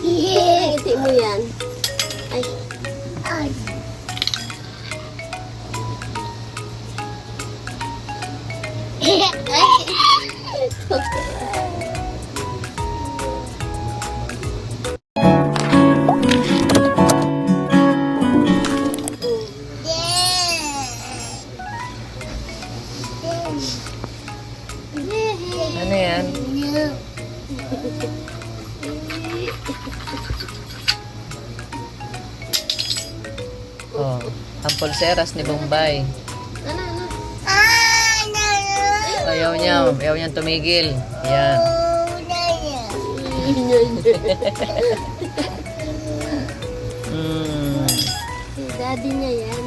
Ngiti mo yan. Ay. Ay. Ano yan? Oh, ang pulseras ni Bombay. Ano? Ayaw niya tumigil. Yan. Hmm. Daddy niya yan.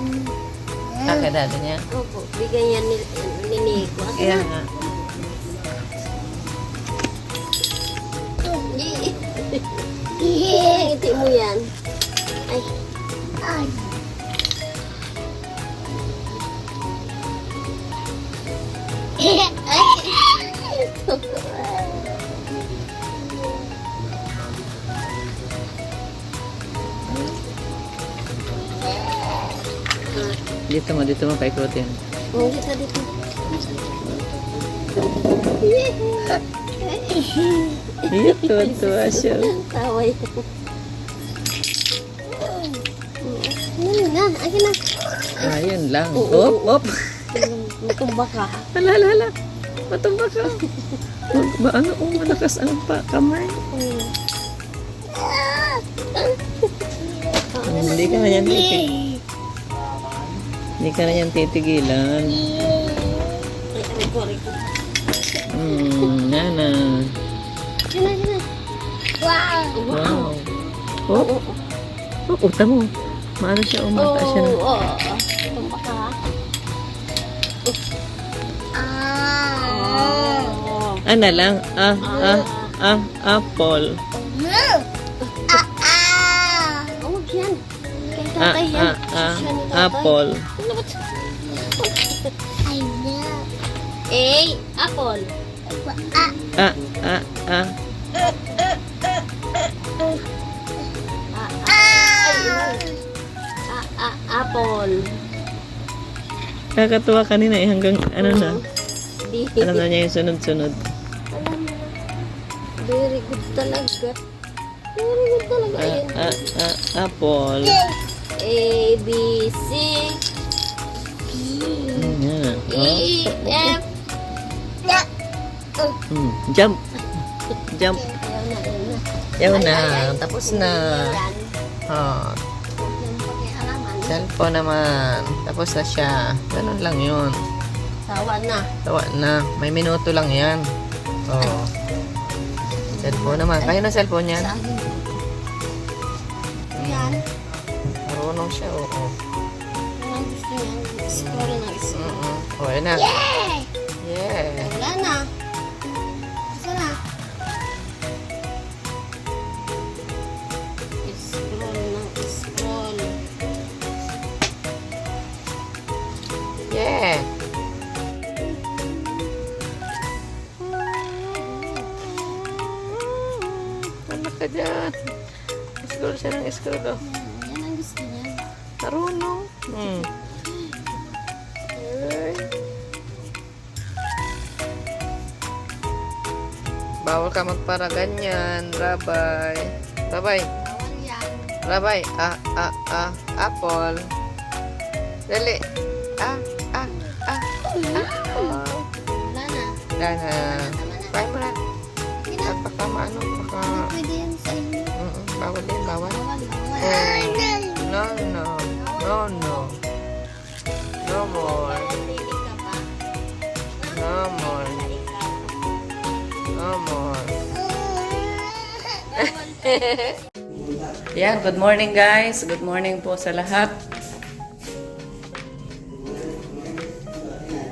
Kakadado niya. Opo, bigyan yan ni Nico. Kaya nga. Ngiti mo yan. Ay. Ay. Dito mo paikutin. Oh, kita dito. Iya, tuwa siya. Tawa yan. Ano na? Akin na. Ayun lang. Op. Matumba ka. Hala. Matumba ka. Ano, malakas ang kamay. Hindi ka na yan titig. Hindi ka na yan titigilan. Nana. Gina. Wow. Wow. Oh, uta mo. Maano siya, umata siya na. Oo. Matumba ka. Ano lang? Apple. Oh, yan. Kay tatay yan. Siya ni tatay. Apple. Ano ba ito? I know. Apple. Apple. Kakatuwa kanina hanggang ano na. Di. Alam na niya yung sunod-sunod. Alam mo na. Very good talaga. Very good talaga. Ayun. Apple. A, B, C, Yan. E, F. Jump. Ayaw na. Yaw na. Tapos na. Yan. Oh, Yan pakialaman. cellphone naman. Tapos na siya. Ganun lang yun. Tawa na. Tawa na. May minuto lang yan. Oh. Cellphone naman. Kaya na cellphone yan. Sa akin. Yan. Marunong siya. Oo. Yan ang gusto niya. Scroll na scroll. Oh, yun na. Yay! Yeah. Wala na. Isa na. Scroll na scroll. Yeah. Anak ka dyan. Scroll siya ng scroll. Oh. Yan ang gusto niya. Marunong. Ay. Bawal ka magpara ganyan. Rabay. Bawal yan. Rabay. Apple. Dali. Apple. Wala na. Dana. Kaya mo na. Hindi na. Baka maano. Baka. Pwede yan sa inyo. Bawal din. Bawal. Bawal. No. No more. Narinig ka pa. No more. No more. Yan, good morning guys. Good morning po sa lahat.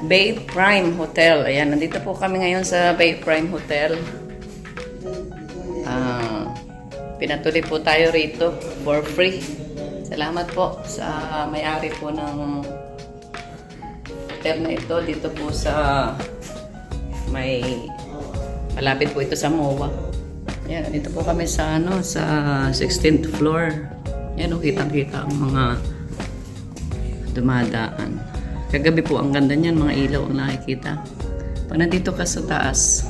Bay Prime Hotel. Ayan, nandito po kami ngayon sa Bay Prime Hotel. Pinatuloy po tayo rito for free. Salamat po sa may-ari po ng hotel na ito. Dito po sa malapit po ito sa MOA. Yan, dito po kami sa sa 16th floor. Yan, kitang-kita ang mga dumadaan. Kagabi po ang ganda niyan, mga ilaw ang nakikita. Pag nandito ka sa taas,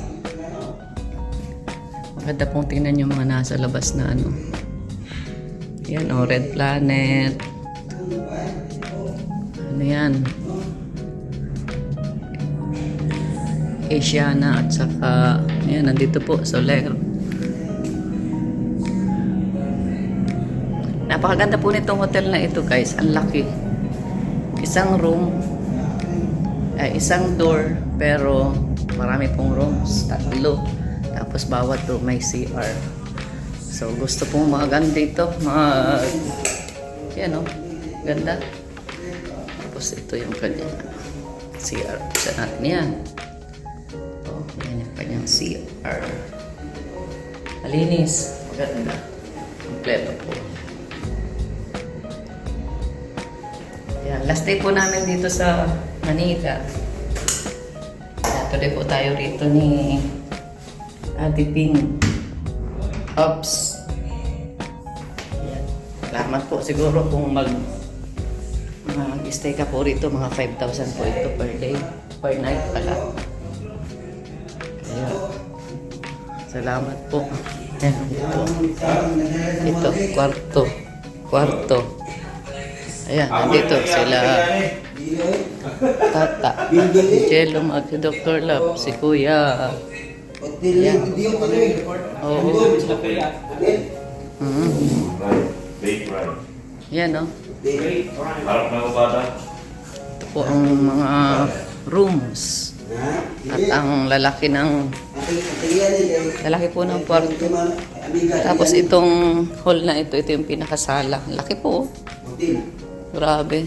maganda pong tingnan yung mga nasa labas na Yan, Red Planet. Ano yan? Asiana at saka, yan, nandito po, Soler. Napakaganda po nitong hotel na ito, guys. Ang laki. Isang room, isang door, pero marami pong rooms. 3. Tapos bawat room may CR. So, gusto pong mga dito. Yan, ganda. Tapos ito yung kanyang CR. Buksan natin yan. Yan yung kanyang CR. Malinis. Maganda. Kompleto po. Yan. Last day po namin dito sa Manila. Tuloy po tayo rito ni Ate Ping. Ops. Yan. Salamat po. Siguro kung mag-stay ka po rito, mga 5,000 po ito per day. Per night pala. Kaya, salamat po. Yan. Ito, kwarto. Ayan, nandito sila Tata, Jello, si Dr. Love, si Kuya. Ayan. Oo. Yan, Harap na bata. Ito po ang mga rooms. At ang lalaki po ng kwarto. Tapos itong hall na ito yung pinakasala. Laki po. Grabe.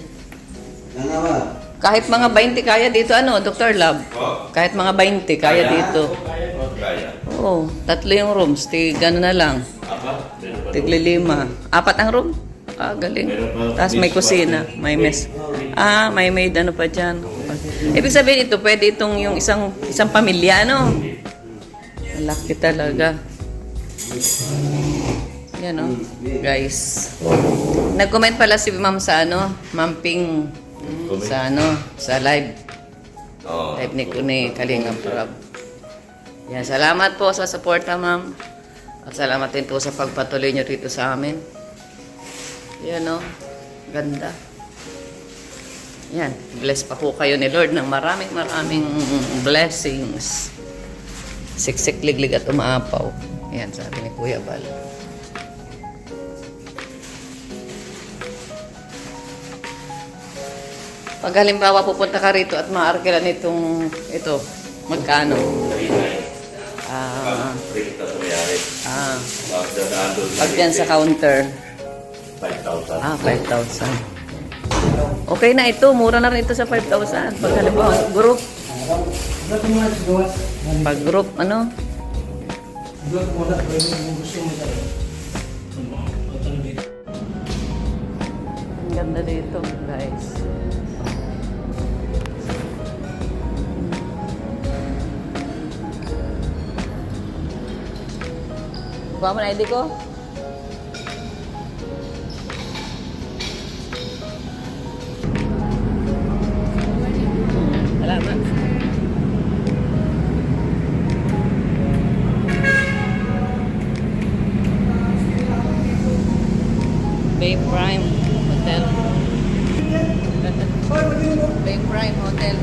Kahit mga 20 kaya dito, Dr. Love? Kahit mga 20 kaya dito. Oo, 3 yung rooms. Gano'n na lang. Tigli 5. 4 ang room? Galing. Tapos may kusina, may mess. May maid pa dyan. Ibig sabihin ito, pwede itong yung isang pamilya, Laki talaga. Yan, guys. Nag-comment pala si Ma'am sa Ma'am Ping sa live. Live ni Kalinga Prab. Yan, salamat po sa suporta, Ma'am. At salamat din po sa pagpatuloy niyo rito sa amin. Yan, ganda. Yan, bless pa po kayo ni Lord ng maraming blessings. Siksik, liglig at umaapaw. Yan, sabi ni Kuya Bal. Pag halimbawa pupunta ka rito at maarkilan ito, magkano? Pag yan sa counter. 5,000. 5,000. Okay na ito, mura na rin ito sa 5,000. Pag halimbawa, group. Pag group, Ang ganda dito, guys. Kuha mo na ID ko? Salamat. Bay Prime Hotel. Bay Prime Hotel.